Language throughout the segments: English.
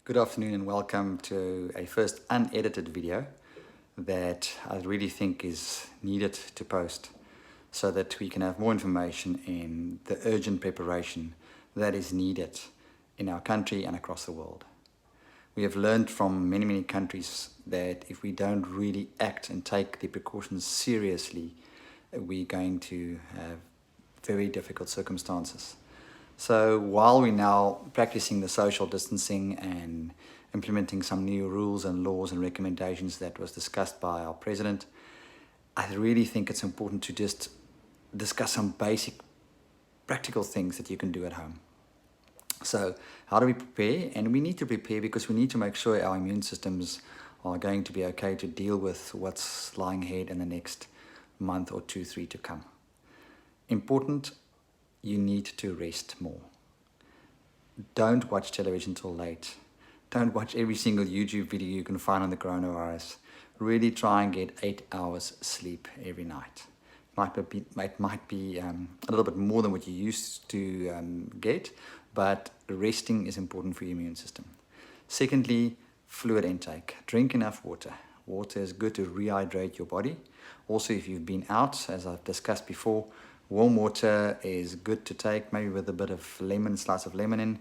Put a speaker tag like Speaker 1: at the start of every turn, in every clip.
Speaker 1: Good afternoon and welcome to a first unedited video that I really think is needed to post so that we can have more information in the urgent preparation that is needed in our country and across the world. We have learned from many countries that if we don't really act and take the precautions seriously, we're going to have very difficult circumstances. So while we're now practicing the social distancing and implementing some new rules and laws and recommendations that was discussed by our president, I really think it's important to just discuss some basic practical things that you can do at home. So how do we prepare? And we need to prepare because we need to make sure our immune systems are going to be okay to deal with what's lying ahead in the next month or 2, 3 to come. Important, you need to rest more. Don't watch television till late. Don't watch every single YouTube video you can find on the coronavirus. Really try and get 8 hours sleep every night. It might be a little bit more than what you used to get, but resting is important for your immune system. Secondly, fluid intake. Drink enough water. Water is good to rehydrate your body. Also, if you've been out, as I've discussed before, warm water is good to take, maybe with a bit of slice of lemon in.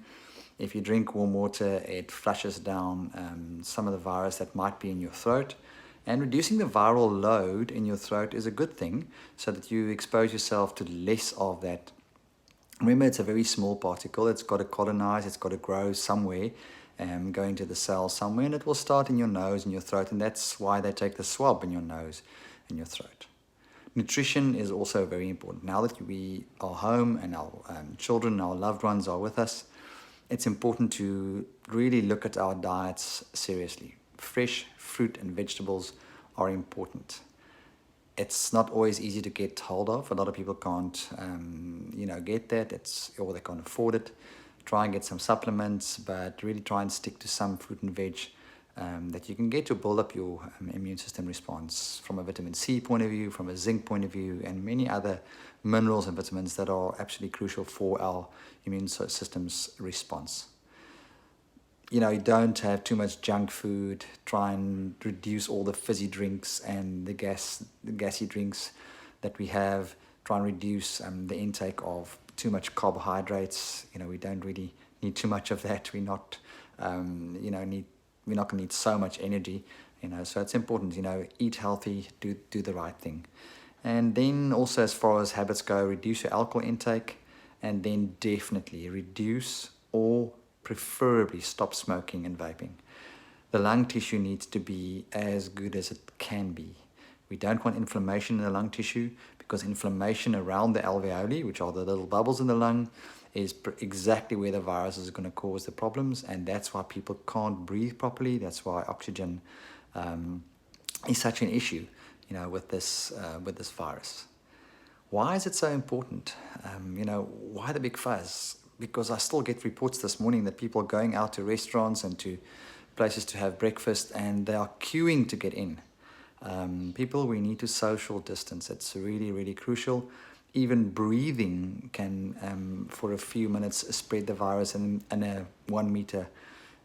Speaker 1: If you drink warm water, it flushes down some of the virus that might be in your throat. And reducing the viral load in your throat is a good thing so that you expose yourself to less of that. Remember, it's a very small particle. It's got to colonize, it's got to grow somewhere, go into the cells somewhere, and it will start in your nose and your throat. And that's why they take the swab in your nose and your throat. Nutrition is also very important. Now that we are home and our children, our loved ones are with us, it's important to really look at our diets seriously. Fresh fruit and vegetables are important. It's not always easy to get hold of. A lot of people can't, get that. Or they can't afford it. Try and get some supplements, but really try and stick to some fruit and veg that you can get to build up your immune system response from a vitamin C point of view, from a zinc point of view, and many other minerals and vitamins that are absolutely crucial for our immune system's response. You don't have too much junk food. Try and reduce all the fizzy drinks and the gassy drinks that we have. Try and reduce the intake of too much carbohydrates. We don't really need too much of that. We're not going to need so much energy, so it's important, eat healthy, do the right thing. And then also, as far as habits go, reduce your alcohol intake, and then definitely reduce or preferably stop smoking and vaping. The lung tissue needs to be as good as it can be. We don't want inflammation in the lung tissue, because inflammation around the alveoli, which are the little bubbles in the lung, is exactly where the virus is going to cause the problems, and that's why people can't breathe properly. That's why oxygen is such an issue, with this virus. Why is it so important? Why the big fuss? Because I still get reports this morning that people are going out to restaurants and to places to have breakfast, and they are queuing to get in. We need to social distance. It's really crucial. Even breathing can, for a few minutes, spread the virus in a 1 meter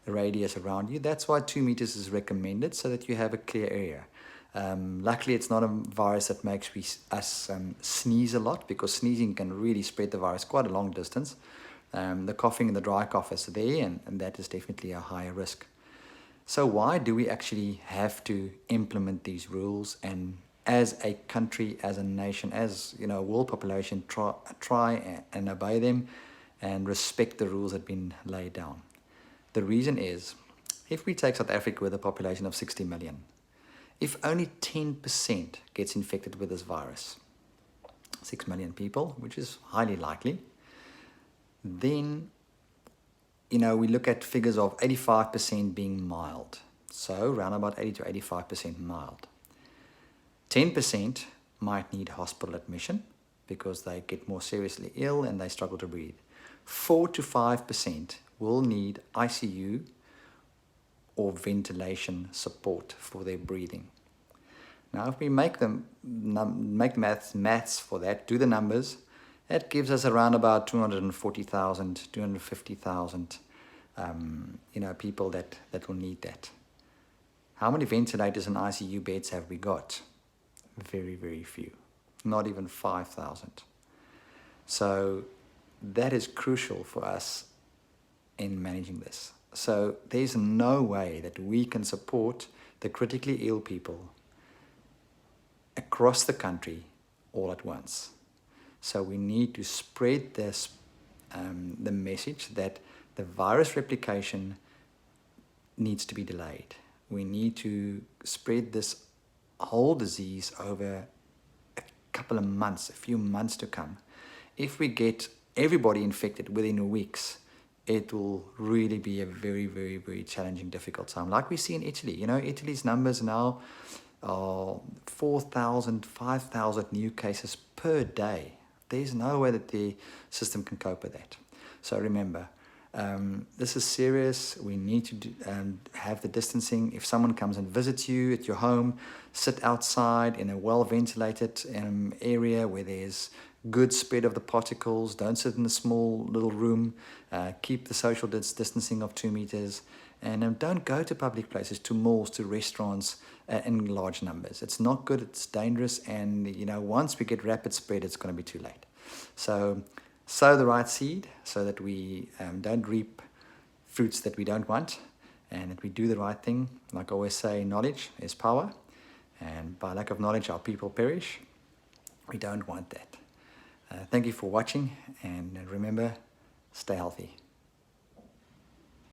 Speaker 1: radius around you. That's why 2 meters is recommended, so that you have a clear area. Luckily, it's not a virus that makes us sneeze a lot, because sneezing can really spread the virus quite a long distance. The coughing and the dry cough is there, and that is definitely a higher risk. So why do we actually have to implement these rules, and as a country, as a nation, as a world population, try and obey them and respect the rules that have been laid down? The reason is, if we take South Africa with a population of 60 million, if only 10% gets infected with this virus, 6 million people, which is highly likely, then we look at figures of 85% being mild. So around about 80 to 85% mild. 10% might need hospital admission because they get more seriously ill and they struggle to breathe. 4 to 5% will need ICU or ventilation support for their breathing. Now, if we make the maths for that, do the numbers, that gives us around about 240,000, 250,000 people that will need that. How many ventilators and ICU beds have we got? Very, very few. Not even 5,000. So that is crucial for us in managing this. So there's no way that we can support the critically ill people across the country all at once. So we need to spread this, the message that the virus replication needs to be delayed. We need to spread this whole disease over a couple of months, a few months to come. If we get everybody infected within weeks, it will really be a very, very, very challenging, difficult time. Like we see in Italy. Italy's numbers now are 4,000, 5,000 new cases per day. There's no way that the system can cope with that. So remember, this is serious. We need to have the distancing. If someone comes and visits you at your home, sit outside in a well-ventilated area where there's good spread of the particles. Don't sit in a small little room. Keep the social distancing of 2 meters. And don't go to public places, to malls, to restaurants in large numbers. It's not good, it's dangerous, and once we get rapid spread, it's going to be too late. So sow the right seed so that we don't reap fruits that we don't want, and that we do the right thing. Like I always say, knowledge is power, and by lack of knowledge our people perish. We don't want that. Thank you for watching, and remember, stay healthy.